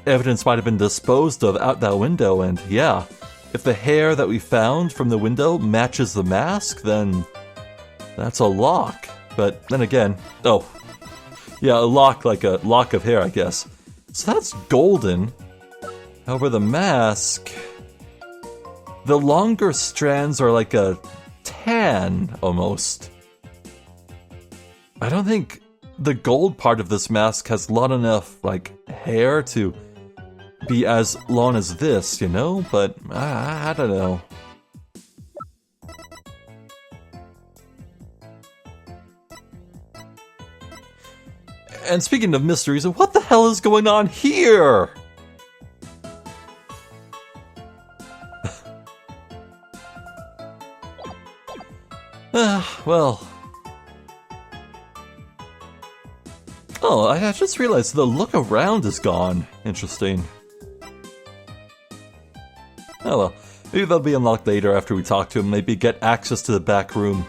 evidence might have been disposed of out that window, and yeah, if the hair that we found from the window matches the mask, then that's a lock. But then again, oh, yeah, a lock, like a lock of hair, I guess. So that's golden. However, the mask, the longer strands are like a tan, almost. I don't think the gold part of this mask has long enough, like, hair to be as long as this, you know? But, I don't know. And speaking of mysteries, what the hell is going on here? Well... Oh, I just realized the look around is gone. Interesting. Oh well, maybe that'll be unlocked later after we talk to him, maybe get access to the back room.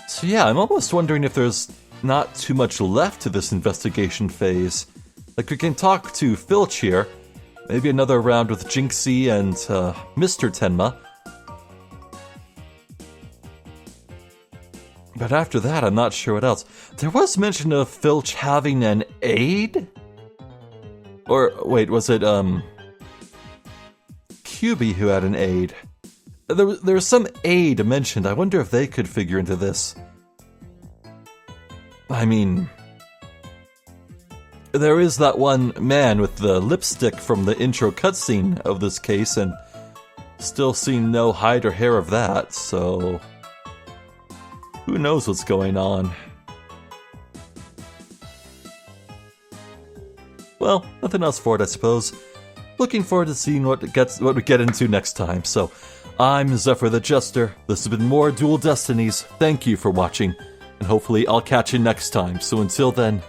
So yeah, I'm almost wondering if there's not too much left to this investigation phase. Like, we can talk to Filch here, maybe another round with Jinxie and Mr. Tenma. But after that, I'm not sure what else. There was mention of Filch having an aide? Or, wait, was it, QB who had an aide? There was some aide mentioned. I wonder if they could figure into this. I mean... There is that one man with the lipstick from the intro cutscene of this case, and still seen no hide or hair of that, so... Who knows what's going on? Well, nothing else for it, I suppose. Looking forward to seeing what we get into next time. So, I'm Zephyr the Jester. This has been more Dual Destinies. Thank you for watching, and hopefully I'll catch you next time. So until then,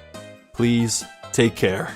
please take care.